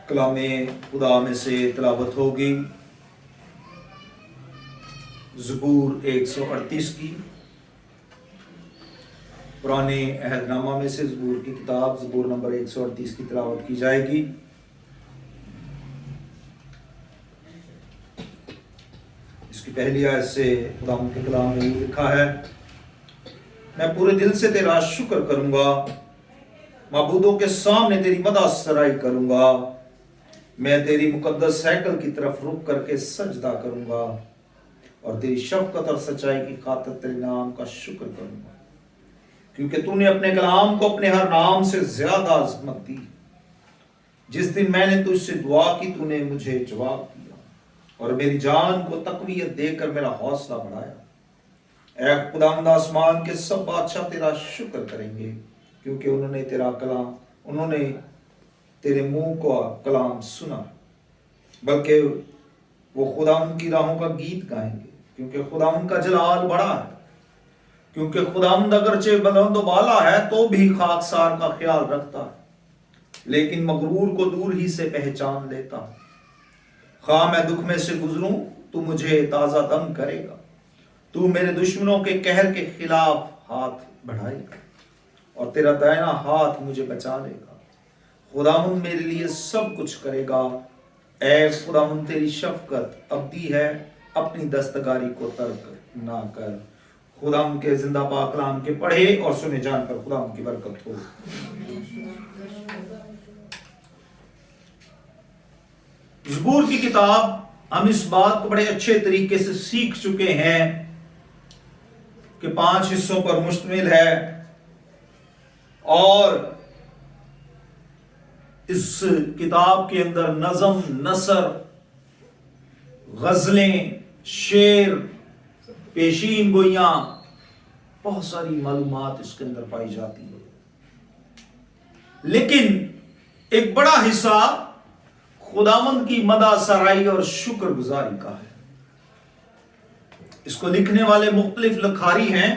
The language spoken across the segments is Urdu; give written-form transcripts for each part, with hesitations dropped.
کلام خدا میں سے تلاوت ہوگی زبور 138 کی. پرانے عہد نامہ میں سے زبور کی کتاب زبور نمبر 138 کی تلاوت کی جائے گی. اس کی پہلی آیت سے خدا کے کلام میں لکھا ہے: میں پورے دل سے تیرا شکر کروں گا، معبودوں کے سامنے تیری مدح سرائی کروں گا. میں تیری مقدس ہیکل کی طرف رک کر کے سجدہ کروں گا اور تیری شفقت اور سچائی کی خاطر تیرے نام کا شکر کروں گا، کیونکہ تو نے اپنے کلام کو اپنے ہر نام سے زیادہ عظمت دی. جس دن میں نے تجھ سے دعا کی تو نے مجھے جواب دیا اور میری جان کو تقویت دے کر میرا حوصلہ بڑھایا. اے خداوند، آسمان کے سب بادشاہ تیرا شکر کریں گے، کیونکہ انہوں نے تیرے منہ کو کلام سنا. بلکہ وہ خداوند کی راہوں کا گیت گائیں گے، کیونکہ خداوند کا جلال بڑا ہے. کیونکہ خداوند اگرچہ بلند و بالا ہے تو بھی خاکسار کا خیال رکھتا ہے، لیکن مغرور کو دور ہی سے پہچان لیتا. خواہ میں دکھ میں سے گزروں تو مجھے تازہ دم کرے گا، تو میرے دشمنوں کے قہر کے خلاف ہاتھ بڑھائے گا اور تیرا دائنا ہاتھ مجھے بچا لے گا. خداوند میرے لیے سب کچھ کرے گا. اے خداوند، تیری شفقت ابدی ہے، اپنی دستگاری کو ترک نہ کر. خداوند کے زندہ پاک کلام کے پڑھے اور سنے جان پر خداوند کی برکت ہو. زبور کی کتاب ہم اس بات کو بڑے اچھے طریقے سے سیکھ چکے ہیں کہ 5 حصوں پر مشتمل ہے اور اس کتاب کے اندر نظم، نثر، غزلیں، شعر، پیشین گوئیاں، بہت ساری معلومات اس کے اندر پائی جاتی ہے. لیکن ایک بڑا حصہ خداوند کی مدح سرائی اور شکر گزاری کا ہے. اس کو لکھنے والے مختلف لکھاری ہیں،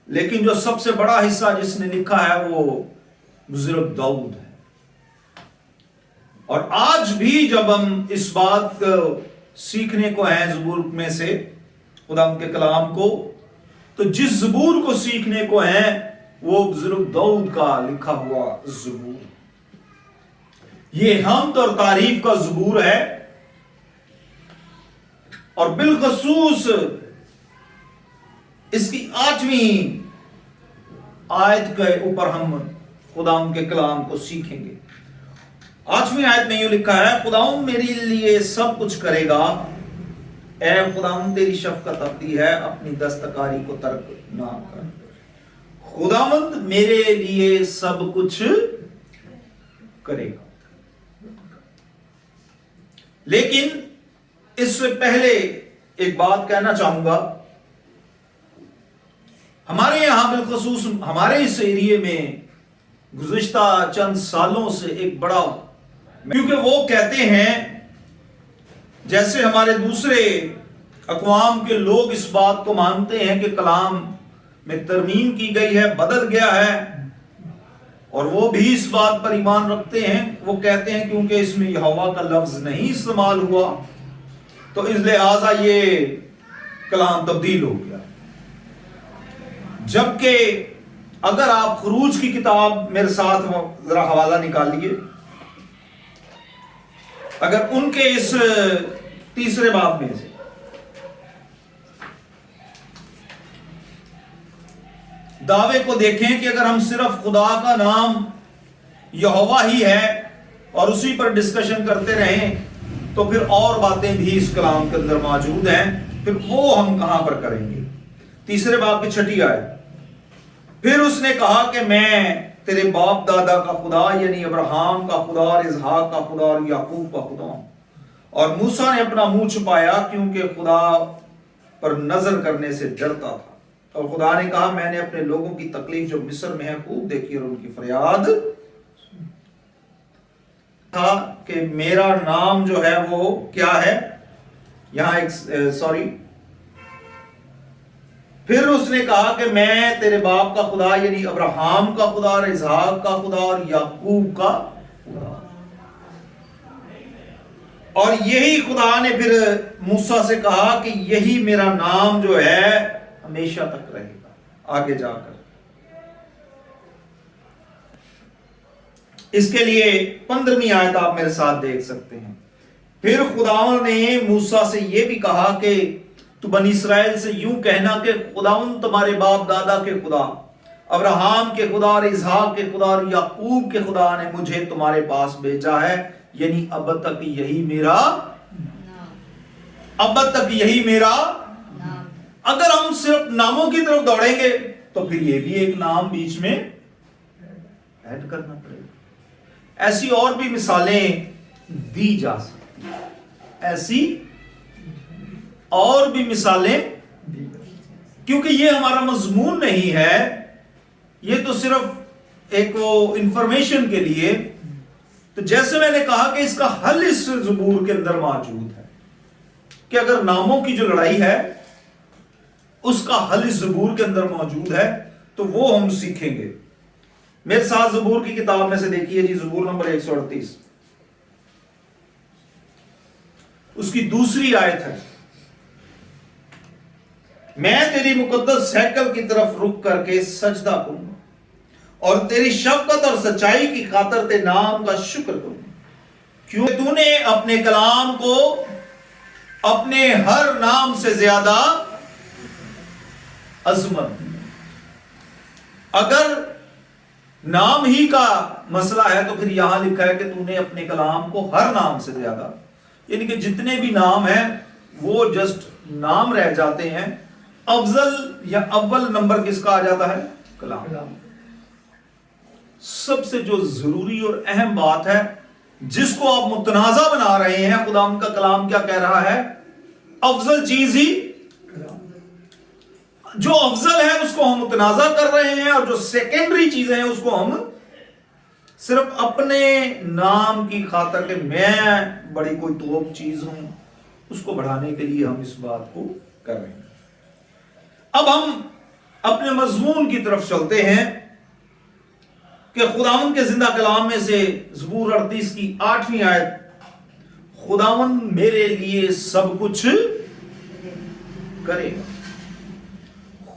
لیکن جو سب سے بڑا حصہ جس نے لکھا ہے وہ بزرگ داؤد ہے. اور آج بھی جب ہم اس بات کو سیکھنے کو ہیں زبور میں سے خداوند کے کلام کو، تو جس زبور کو سیکھنے کو ہیں وہ بزرگ داؤد کا لکھا ہوا زبور. یہ حمد اور تعریف کا زبور ہے، اور بالخصوص اس کی 8ویں آیت کے اوپر ہم خداوند کے کلام کو سیکھیں گے. 8ویں آیت میں یہ لکھا ہے: خداوند میرے لیے سب کچھ کرے گا. اے خداوند، تیری شفقت ابدی ہے، اپنی دستکاری کو ترک نہ کر. خداوند میرے لیے سب کچھ کرے گا. لیکن اس سے پہلے ایک بات کہنا چاہوں گا. ہمارے یہاں بالخصوص ہمارے اس ایریے میں گزشتہ چند سالوں سے ایک بڑا، کیونکہ وہ کہتے ہیں جیسے ہمارے دوسرے اقوام کے لوگ اس بات کو مانتے ہیں کہ کلام میں ترمیم کی گئی ہے، بدل گیا ہے، اور وہ بھی اس بات پر ایمان رکھتے ہیں. وہ کہتے ہیں کیونکہ اس میں یہوہ کا لفظ نہیں استعمال ہوا تو اس لحاظا یہ کلام تبدیل ہو گیا. جبکہ اگر آپ خروج کی کتاب میرے ساتھ ذرا حوالہ نکالیے، اگر ان کے اس 3 باب میں سے دعوے کو دیکھیں کہ اگر ہم صرف خدا کا نام یہوہ ہی ہے اور اسی پر ڈسکشن کرتے رہیں تو پھر اور باتیں بھی اس کلام کے اندر موجود ہیں، پھر وہ ہم کہاں پر کریں گے. 3 باب کی 6 آیت: پھر اس نے کہا کہ میں تیرے باپ دادا کا خدا یعنی ابراہیم کا خدا اور اسحاق کا خدا اور یعقوب کا خدا ہوں. اور موسیٰ نے اپنا منہ چھپایا کیونکہ خدا پر نظر کرنے سے ڈرتا تھا. اور خدا نے کہا میں نے اپنے لوگوں کی تکلیف جو مصر میں ہے خوب دیکھی اور ان کی فریاد تھا کہ میرا نام جو ہے وہ کیا ہے. یہاں ایک پھر اس نے کہا کہ میں تیرے باپ کا خدا یعنی ابراہم کا خدا اور اسحاق کا خدا اور یعقوب کا خدا. اور یہی خدا نے پھر موسیٰ سے کہا کہ یہی میرا نام جو ہے ہمیشہ تک رہے گا آگے جا کر. اس کے لیے 15ویں آیت آپ میرے ساتھ دیکھ سکتے ہیں. پھر خدا نے موسیٰ سے یہ بھی کہا کہ تو بنی اسرائیل سے یوں کہنا کہ خداوند تمہارے باپ دادا کے خدا ابراہم کے خدا اور اسحاق کے خدا اور یعقوب کے خدا نے مجھے تمہارے پاس بھیجا ہے، یعنی اب تک یہی میرا نام. اگر ہم صرف ناموں کی طرف دوڑیں گے تو پھر یہ بھی ایک نام بیچ میں ایڈ کرنا پڑے گا. ایسی اور بھی مثالیں دی جا سکتی ہیں، ایسی اور بھی مثالیں، کیونکہ یہ ہمارا مضمون نہیں ہے، یہ تو صرف ایک وہ انفارمیشن کے لیے. تو جیسے میں نے کہا کہ اس کا حل اس زبور کے اندر موجود ہے کہ اگر ناموں کی جو لڑائی ہے اس کا حل اس زبور کے اندر موجود ہے تو وہ ہم سیکھیں گے. میرے ساتھ زبور کی کتاب میں سے دیکھیے جی، زبور نمبر 138 اس کی دوسری آیت ہے. میں تیری مقدس ہیکل کی طرف رک کر کے سجدہ کروں گا اور تیری شفقت اور سچائی کی خاطر تیرے نام کا شکر کروں گا، کیوں تو نے اپنے کلام کو اپنے ہر نام سے زیادہ عظمت. اگر نام ہی کا مسئلہ ہے تو پھر یہاں لکھا ہے کہ تو نے اپنے کلام کو ہر نام سے زیادہ، یعنی کہ جتنے بھی نام ہیں وہ جسٹ نام رہ جاتے ہیں. افضل یا اول نمبر کس کا آ جاتا ہے؟ کلام. سب سے جو ضروری اور اہم بات ہے جس کو آپ متنازع بنا رہے ہیں، خدا ان کا کلام کیا کہہ رہا ہے؟ افضل چیز ہی جو افضل ہے اس کو ہم متنازع کر رہے ہیں، اور جو سیکنڈری چیزیں ہیں اس کو ہم صرف اپنے نام کی خاطر کہ میں بڑی کوئی توپ چیز ہوں اس کو بڑھانے کے لیے ہم اس بات کو کر رہے ہیں. اب ہم اپنے مضمون کی طرف چلتے ہیں کہ خداوند کے زندہ کلام میں سے زبور 38 کی 8ویں آیت، خداوند میرے لیے سب کچھ کرے گا.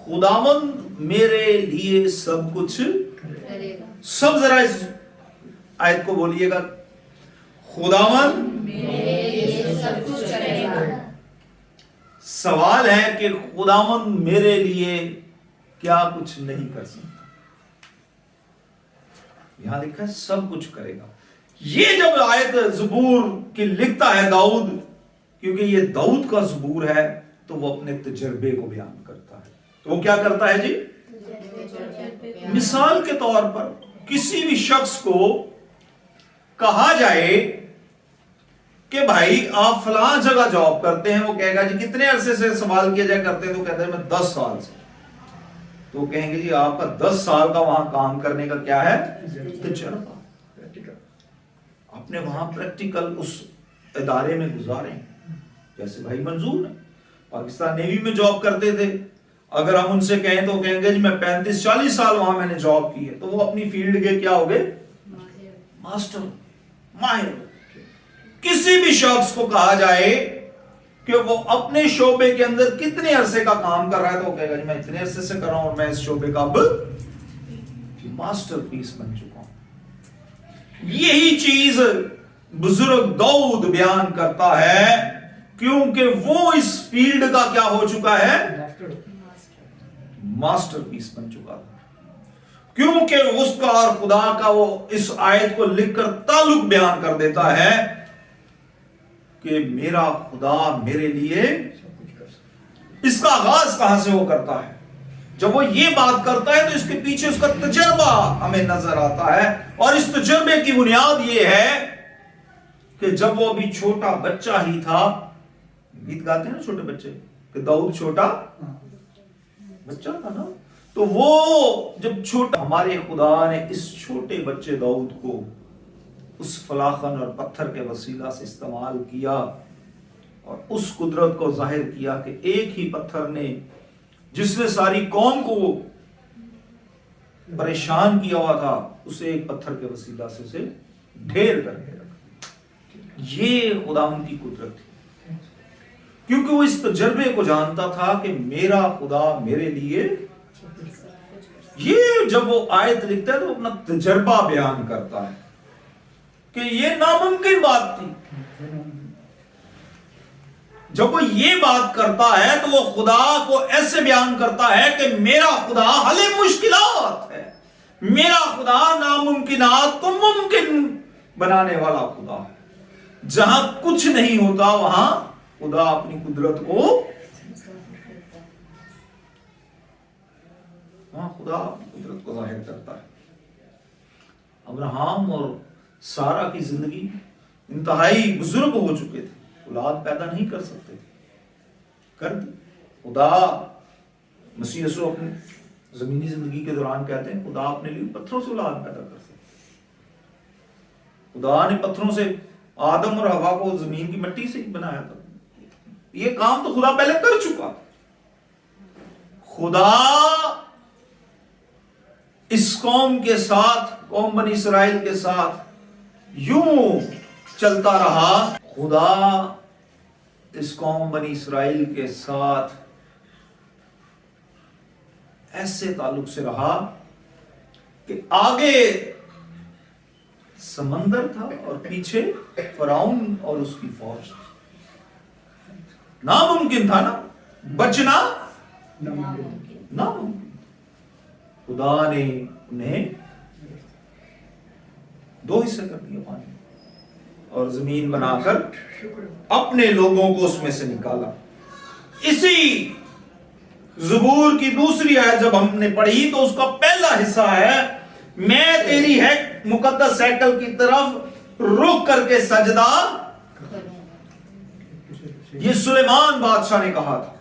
خداوند میرے لیے سب کچھ کرے گا. سب ذرا اس آیت کو بولیے گا، خداوند میرے لیے سب کچھ کرے گا. سوال ہے کہ خداوند میرے لیے کیا کچھ نہیں کر سکتا؟ یہاں لکھا ہے سب کچھ کرے گا. یہ جب آیت زبور کی لکھتا ہے داؤد، کیونکہ یہ داؤد کا زبور ہے، تو وہ اپنے تجربے کو بیان کرتا ہے. تو وہ کیا کرتا ہے جی؟ مثال کے طور پر کسی بھی شخص کو کہا جائے کہ بھائی آپ فلاں جگہ جاب کرتے ہیں، وہ کہے گا جی کتنے عرصے سے سوال کیا جائے کرتے ہیں، تو کہتے ہیں میں 10 سال سے. تو کہیں گے جی آپ کا 10 سال کا وہاں کام کرنے کا کیا ہے؟ تجربہ. آپ نے وہاں پریکٹیکل اس ادارے میں گزارے ہیں. جیسے بھائی منظور ہے، پاکستان نیوی میں جاب کرتے تھے، اگر ہم ان سے کہیں تو کہیں گے جی میں 35-40 سال وہاں میں نے جاب کی ہے. تو وہ اپنی فیلڈ کے کیا ہو گئے؟ ماسٹر، ماہر. کسی بھی شخص کو کہا جائے کہ وہ اپنے شعبے کے اندر کتنے عرصے کا کام کر رہا ہے، تو وہ کہے گا جی میں اتنے عرصے سے کر رہا ہوں اور میں اس شعبے کا اب ماسٹر پیس بن چکا ہوں. یہی چیز بزرگ داؤد بیان کرتا ہے، کیونکہ وہ اس فیلڈ کا کیا ہو چکا ہے؟ ماسٹر پیس بن چکا تھا. کیونکہ اس کا اور خدا کا وہ اس آیت کو لکھ کر تعلق بیان کر دیتا ہے کہ میرا خدا میرے لیے. اس کا آغاز کہاں سے وہ کرتا ہے؟ جب وہ یہ بات کرتا ہے تو اس کے پیچھے اس کا تجربہ ہمیں نظر آتا ہے، اور اس تجربے کی بنیاد یہ ہے کہ جب وہ ابھی چھوٹا بچہ ہی تھا، گیت گاتے ہیں نا چھوٹے بچے کہ داؤد چھوٹا بچہ تھا نا، تو وہ جب چھوٹا، ہمارے خدا نے اس چھوٹے بچے داؤد کو اس فلاخن اور پتھر کے وسیلہ سے استعمال کیا اور اس قدرت کو ظاہر کیا کہ ایک ہی پتھر نے جس نے ساری قوم کو پریشان کیا ہوا تھا اسے ایک پتھر کے وسیلہ سے اسے ڈھیر کر کے رکھا. یہ خدا ان کی قدرت تھی کیونکہ وہ اس تجربے کو جانتا تھا کہ میرا خدا میرے لیے. یہ جب وہ آیت لکھتا ہے تو اپنا تجربہ بیان کرتا ہے کہ یہ ناممکن بات تھی. جب وہ یہ بات کرتا ہے تو وہ خدا کو ایسے بیان کرتا ہے کہ میرا خدا حل مشکلات ہے, میرا خدا ناممکنات کو ممکن بنانے والا خدا. جہاں کچھ نہیں ہوتا وہاں خدا اپنی قدرت کو ظاہر کرتا ہے. ابراہیم اور سارا کی زندگی انتہائی بزرگ ہو چکے تھے, اولاد پیدا نہیں کر سکتے تھے, کر دی. خدا مسیح یسوع اپنی زمینی زندگی کے دوران کہتے ہیں خدا اپنے لیے پتھروں سے اولاد پیدا کر سکتے. خدا نے پتھروں سے آدم اور حوا کو زمین کی مٹی سے ہی بنایا تھا. یہ کام تو خدا پہلے کر چکا. خدا اس قوم کے ساتھ, قوم بنی اسرائیل کے ساتھ یوں چلتا رہا. خدا اس قوم بنی اسرائیل کے ساتھ ایسے تعلق سے رہا کہ آگے سمندر تھا اور پیچھے فرعون اور اس کی فوج. ناممکن تھا نا, بچنا ناممکن. خدا نے انہیں دو حصے کر دیا پانی اور زمین بنا کر اپنے لوگوں کو اس میں سے نکالا. اسی زبور کی دوسری آیت جب ہم نے پڑھی تو اس کا پہلا حصہ ہے میں تیری ہے مقدس ہیکل کی طرف رخ کر کے سجدہ. یہ سلیمان بادشاہ نے کہا تھا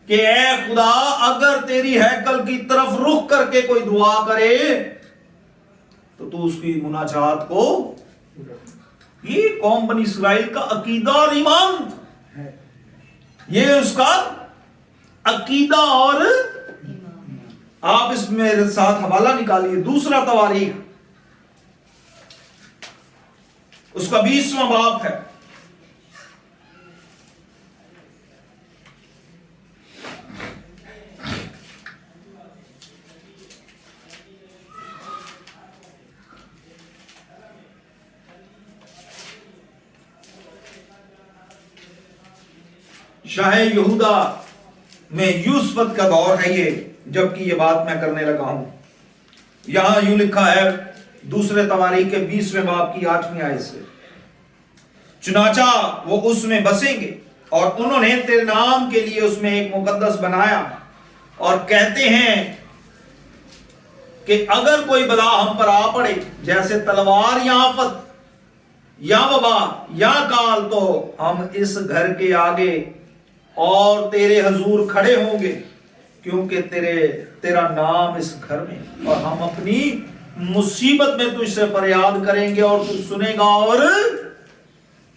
کہ اے خدا اگر تیری ہیکل کی طرف رخ کر کے کوئی دعا کرے تو تو اس کی مناجات کو. یہ قوم بنی اسرائیل کا عقیدہ اور ایمان تھا. یہ اس کا عقیدہ. اور آپ اس میرے ساتھ حوالہ نکالیے دوسرا تواریخ, اس کا 20واں باب ہے. شاہ یہودا میں یوسفت کا دور ہے یہ, جبکہ یہ بات میں کرنے لگا ہوں. یہاں یوں لکھا ہے دوسرے تواریخ کے 20ویں باب کی 8ویں آیت سے, چنانچہ وہ اس میں بسیں گے اور انہوں نے تیرے نام کے لیے اس میں ایک مقدس بنایا اور کہتے ہیں کہ اگر کوئی بلا ہم پر آ پڑے جیسے تلوار یا آفت یا وبا یا کال تو ہم اس گھر کے آگے اور تیرے حضور کھڑے ہوں گے کیونکہ تیرا نام اس گھر میں, اور ہم اپنی مصیبت میں تجھ سے فریاد کریں گے اور تو سنے گا اور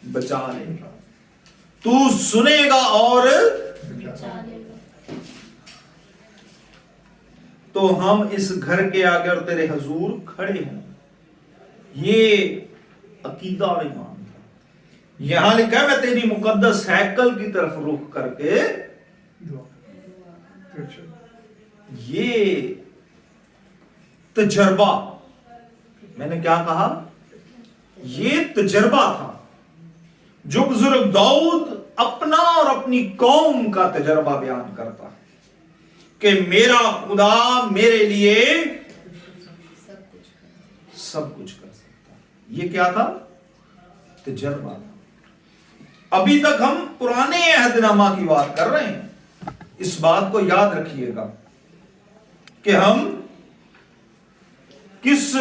بچا لے گا. تو سنے گا اور بچا لے گا. تو ہم اس گھر کے آگے اور تیرے حضور کھڑے ہوں. یہ عقیدہ اور ایمان. یہاں لکھا ہے میں تیری مقدس ہیکل کی طرف رخ کر کے. یہ تجربہ, میں نے کیا کہا, یہ تجربہ تھا جو بزرگ داؤد اپنا اور اپنی قوم کا تجربہ بیان کرتا کہ میرا خدا میرے لیے سب کچھ کر سکتا. یہ کیا تھا, تجربہ تھا. ابھی تک ہم پرانے عہد نامہ کی بات کر رہے ہیں. اس بات کو یاد رکھیے گا کہ ہم کس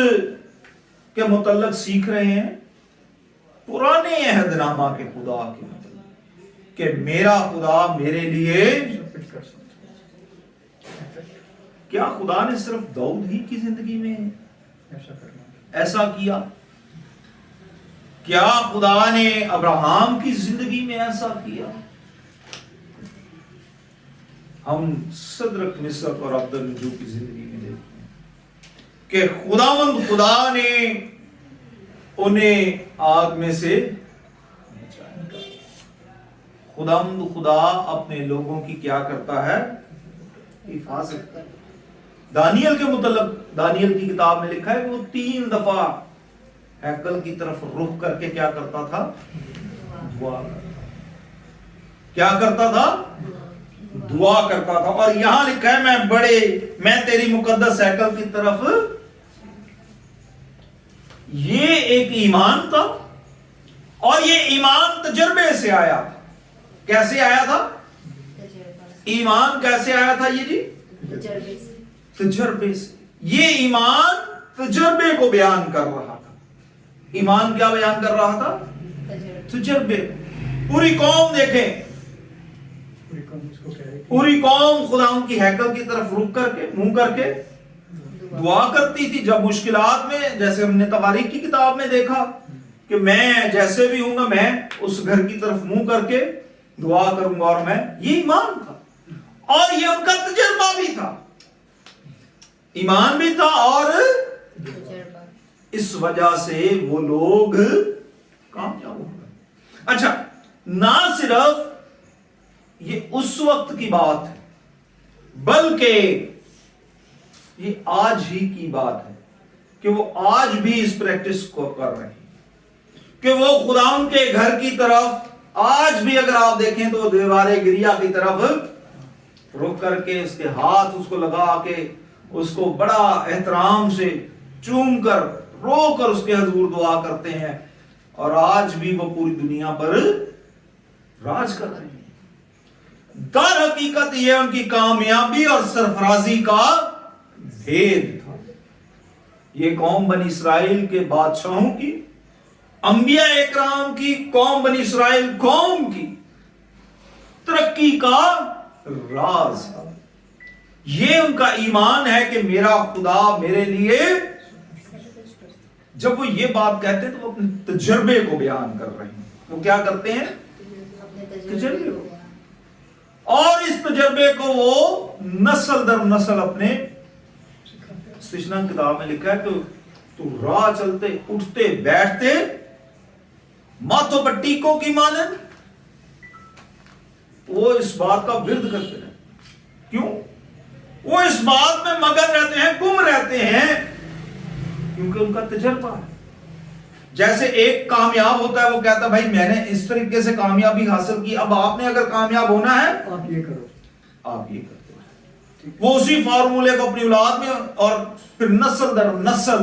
کے متعلق سیکھ رہے ہیں, پرانے عہد نامہ کے خدا کے متعلق کہ میرا خدا میرے لیے کیا خدا نے صرف داؤد ہی کی زندگی میں ایسا کیا؟ کیا خدا نے ابراہیم کی زندگی میں ایسا کیا؟ ہم صدرک مصرق اور عبدالرجوع کی زندگی میں دیکھتے ہیں کہ خداوند خدا نے انہیں آگ میں سے بچایا۔ خداوند خدا اپنے لوگوں کی کیا کرتا ہے؟ حفاظت کرتا ہے۔ دانیل کے متعلق دانیل کی کتاب میں لکھا ہے کہ وہ 3 دفعہ ہیکل کی طرف رخ کر کے کیا کرتا تھا؟ دعا کرتا تھا۔ کیا کرتا تھا؟ دعا کرتا تھا۔ اور یہاں لکھا ہے میں تیری مقدس ہیکل کی طرف۔ یہ ایک ایمان تھا، اور یہ ایمان تجربے سے آیا تھا۔ کیسے آیا تھا؟ ایمان کیسے آیا تھا یہ جی؟ تجربے سے۔ یہ ایمان تجربے کو بیان کر رہا تھا۔ ایمان کیا بیان کر رہا تھا؟ تجربے۔ پوری قوم دیکھیں، پوری قوم خدا ان کی ہیکل کی طرف رک کر کے منہ کر کے دعا کرتی تھی جب مشکلات میں، جیسے ہم نے تواریخ کی کتاب میں دیکھا کہ میں جیسے بھی ہوں گا میں اس گھر کی طرف منہ کر کے دعا کروں گا، اور میں، یہ ایمان تھا اور یہ ان کا تجربہ بھی تھا، ایمان بھی تھا، اور اس وجہ سے وہ لوگ کامیاب ہو گئے۔ اچھا، نہ صرف یہ اس وقت کی بات ہے بلکہ یہ آج ہی کی بات ہے کہ وہ آج بھی اس پریکٹس کو کر رہے ہیں کہ وہ خدا ان کے گھر کی طرف آج بھی اگر آپ دیکھیں تو وہ دیوارے گریا کی طرف رک کر کے اس کے ہاتھ اس کو لگا کے اس کو بڑا احترام سے چوم کر رو کر اس کے حضور دعا کرتے ہیں، اور آج بھی وہ پوری دنیا پر راج کر رہے ہیں۔ در حقیقت یہ ان کی کامیابی اور سرفرازی کا بھید تھا۔ یہ قوم بنی اسرائیل کے بادشاہوں کی، انبیاء اکرام کی، قوم بنی اسرائیل قوم کی ترقی کا راز ہے۔ یہ ان کا ایمان ہے کہ میرا خدا میرے لیے، جب وہ یہ بات کہتے ہیں تو وہ اپنے تجربے کو بیان کر رہے ہیں۔ وہ کیا کرتے ہیں؟ تجربے کو، اور اس تجربے کو وہ نسل در نسل اپنے استثنا کتاب میں لکھا ہے کہ تو راہ چلتے اٹھتے بیٹھتے ماتھوں پر ٹیکوں کی مانند وہ اس بات کا ورد کرتے ہیں۔ کیوں؟ وہ اس بات میں مگن رہتے ہیں، گم رہتے ہیں، کیونکہ ان کا تجربہ ہے۔ جیسے ایک کامیاب ہوتا ہے، وہ کہتا ہے بھائی میں نے اس طریقے سے کامیابی حاصل کی، اب آپ نے اگر کامیاب ہونا ہے آپ یہ کرو، آپ یہ کرتے ہیں۔ وہ اسی فارمولے کو اپنی اولاد میں اور پھر نسل در نسل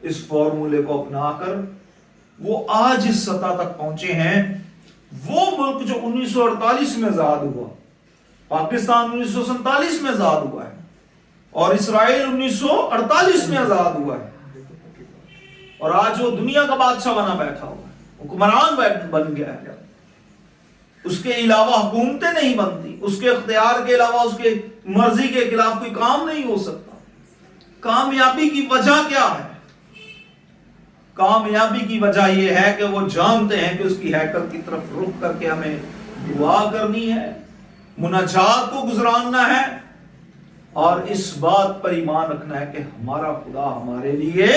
اس فارمولے کو اپنا کر وہ آج اس سطح تک پہنچے ہیں۔ وہ ملک جو 1948 میں آزاد ہوا، پاکستان 1947 میں آزاد ہوا ہے، اور اسرائیل 1948 میں آزاد ہوا ہے، اور آج وہ دنیا کا بادشاہ بنا بیٹھا ہوا ہے، حکمران بن گیا ہے۔ اس کے علاوہ حکومتیں نہیں بنتی، اس کے اختیار کے علاوہ اس کے مرضی کے خلاف کوئی کام نہیں ہو سکتا۔ کامیابی کی وجہ کیا ہے؟ کامیابی کی وجہ یہ ہے کہ وہ جانتے ہیں کہ اس کی ہیکل کی طرف رخ کر کے ہمیں دعا کرنی ہے، مناجات کو گزراننا ہے، اور اس بات پر ایمان رکھنا ہے کہ ہمارا خدا ہمارے لیے۔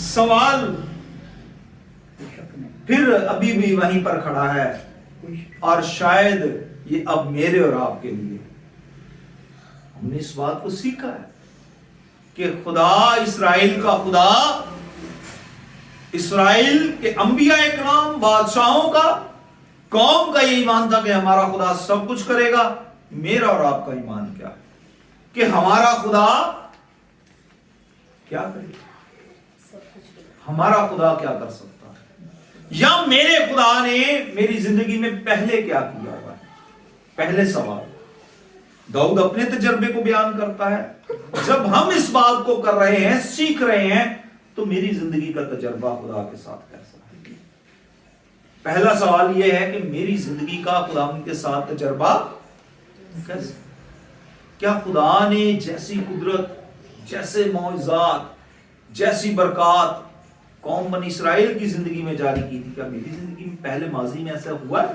سوال پھر ابھی بھی وہیں پر کھڑا ہے، اور شاید یہ اب میرے اور آپ کے لیے، ہم نے اس بات کو سیکھا ہے کہ خدا اسرائیل کا خدا، اسرائیل کے انبیاء اکرام بادشاہوں کا، قوم کا یہ ایمان تھا کہ ہمارا خدا سب کچھ کرے گا۔ میرا اور آپ کا ایمان کیا ہے کہ ہمارا خدا کیا کرے گا؟ ہمارا خدا کیا کر سکتا ہے؟ یا میرے خدا نے میری زندگی میں پہلے کیا کیا ہوا ہے؟ پہلے سوال داؤد اپنے تجربے کو بیان کرتا ہے۔ جب ہم اس بات کو کر رہے ہیں، سیکھ رہے ہیں، تو میری زندگی کا تجربہ خدا کے ساتھ کیسا ہے؟ پہلا سوال یہ ہے کہ میری زندگی کا خدا کے ساتھ تجربہ کیسا؟ کیا خدا نے جیسی قدرت، جیسے معجزات، جیسی برکات قوم بنی اسرائیل کی زندگی میں جاری کی تھی، کیا میری زندگی میں پہلے ماضی میں ایسا ہوا ہے؟